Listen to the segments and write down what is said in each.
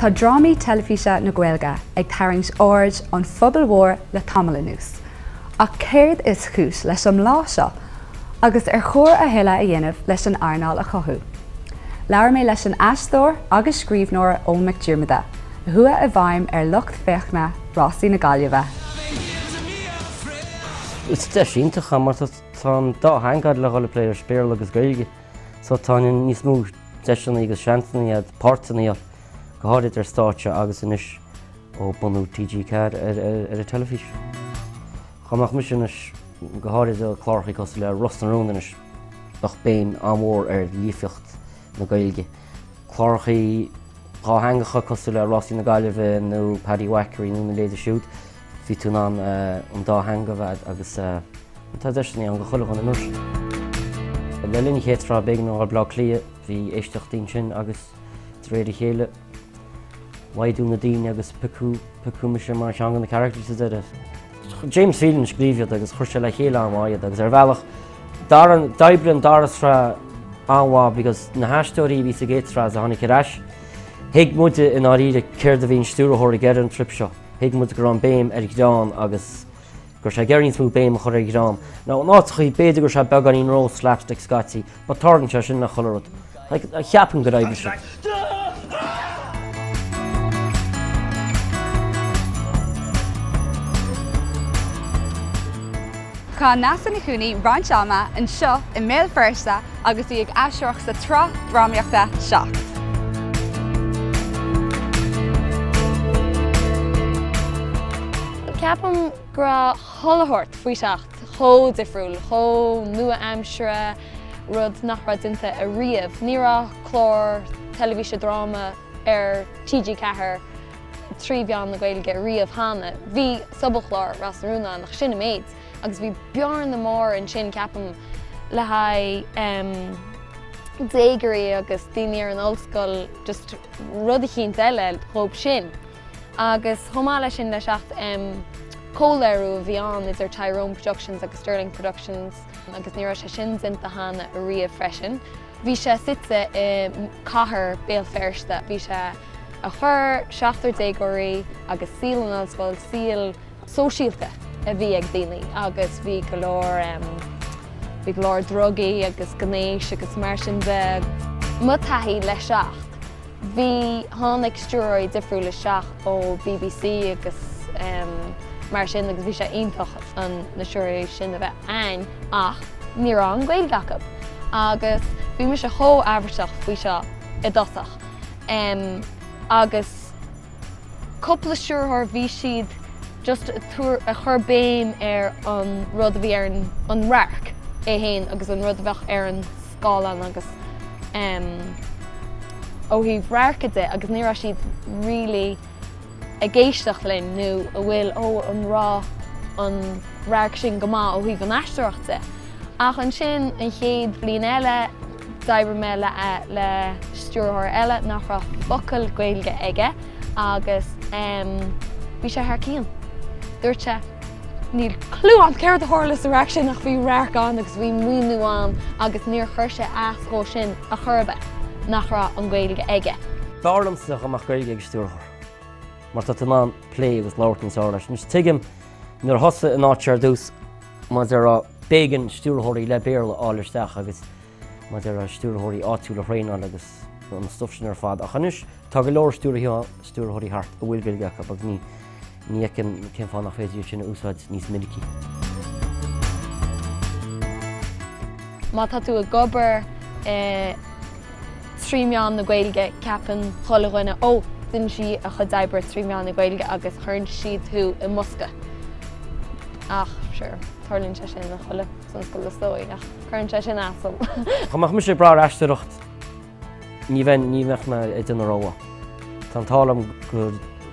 Tá drámaí telefíse na Ghaeilge ag tarraingt áird an phobal mhór le tamala nús. Ach céird is chúis leis an lá seo, agus ar chóir a thuile a dhéanamh leis an airneall a chothú. Leabhar mé leis an aisteoir agus scríbhneoir Ó McDiarmada, thua a bhaim ar lucht feachna Rásaí na Ghailge. Is deisíntacha mar tá dá hangad le ghala léir spéir agus Ghaeilge, so tá níos mú deisina agus seantaí a páirtaí go háirid ar stáite agus inis ó bunú TG cad ar a telefís. Chamach mu sin go háirid a chláirchaí cos le Rosnarún inis nach béim amór ar lífiocht na Ghaeilge. Chláirchaí gá hangacha cos le Rásaí na Ghailge nó Paddy Wackery nó na léidir siúd, hí tún an dá hanga bhead agus tá deisinaí an go chuileach an inis. Le linn chéadrá bégan nó blá clia hí éisteachtaí sin agus réidir chéile waidú na daoine agus picú me sé mar seangan na characters is it. James Phelan scríbhiad agus chuir sé le chéile anmhaid agus ar bhealach daibreann daras fra anmha because na haisteoirí bhí sa géadrá a tháinig irais. Hiag muide in áíre céir a bhíon stúrthóir ag an trip seo. Hiag muide gur an béim ar gdáin agus gur sé geirn smú béim a chur ar gdáin. Ná nátachaí beidir gur sé beag an íon ró slapstick scatí, ba targan sé sin na cholarad. A cheapan go raibh se. Cá nasan na chúnaí ranseama an seo I méil firsta agus bhí ag aisteoireacht sa trá drámaíochta seo. Ceapam gra tholathairt faoi seacht, chó difriúil, chó nua aimsire, rud nach raibh dunnta a riamh. Ní raibh chlár telefíse dráma ar TG4 trí bhean na Ghaeilge riamh hána. Bhí subalchlár Rosnarúna nach sin méid, agus bhí bearn na mór an sin ceapam le haid déagarí agus daoine ar an ollscoil just rud a chin eile chomh sin. Agus thomála sin le seacht cóléirú bhí an is ar Tyrone Productions agus Sterling Productions agus ní raibh sé sin dinta hána a riamh freisin. Bhí sé sitsa I cathair béal feirste, bhí sé a chur seachtar déagóirí agus síl an ollscoil síl sóisialta a bhí ag daoine agus bhí go leor drogaí agus gnéis agus mar sin de mu taithí le seacht. Bhí tháinig stúraí difriúil le seach ó BBC agus mar sin agus bhí sé iontach an na stúraí sin a bheith ain ach ní raibh an Ghaeilge acu. Agus bhí me sé chó aibreteach faoi seo I dosach. Agus coppla stúrthóir bhí siad just a chur béim ar an rud a bhí ar an rarc é héin agus an rud a bheith ar an scálan agus ó híh rarcaide agus ní raibh siad rilí a géisteach linn nó a bhfuil ó an rá an rarc sin go maith ó híh an aisteoireachta. Ach an sin an chéad bliain eile d'oibre mé le stúrthóir eile nach raibh focail Ghaeilge aige agus bhí sé thar cían. Dúirte níl clú an céir a tharlas a sin nach bhí rarcán agus bhí muúán agus níor chuir sé ascó sin a churbe nach raibh an Ghaeilge aige. Bálamsach amach Ghaeilge ag stúrthóir. Mar tá an plé agus láirtain leis. Nus tuigim nuair thosa an áitear dús má ar bégan stúrthóirí le béarla áilisteach agus má ar stúrthóirí áitiúil a réáil agus an stuff sin ar fad. A chanis tá go leor stúrthóirí thart a bhfuil Ghaeilge acu agus ní cin fáin nach féidir sin úsáid níos minicí. Má tá tú a gobar trímeán na Ghaeilge ceapan cholaghine ó duine si a chud d'oibre trímeán na Ghaeilge agus chuirn siad tú I Musca. Ach, sure, tarlinn sé sin na chola san scoil stóí ach chuirn sé sin asal. Chamach mu sé bra aisteoireacht ní bheith me I duna róha. Tá tálam gur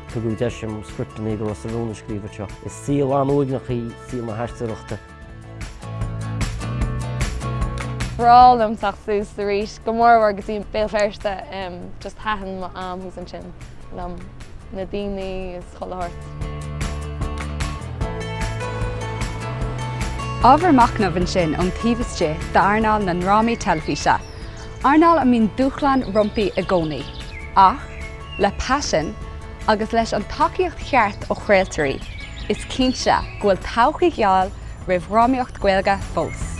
tuú deisiim scriptaí gur Rosnarúna scríomhar seo. Is síl an uignachí síl na aisteoireachta. Brálam sa sús a rís go mór agus í béal feirste just haithan má amhús an sin lam na daoine is cholathairt. Ábhar macnamh an sin ón taobhaiste de airneall na nrámaí telefíse. Airneall a mín dúchlann rumpaí a gcónaí. Ach, le passion agus leis an takeíocht cheart ó chréaltarí, is cínse ghfuil todhchaí gheall roimh rámíocht Ghaeilge fós.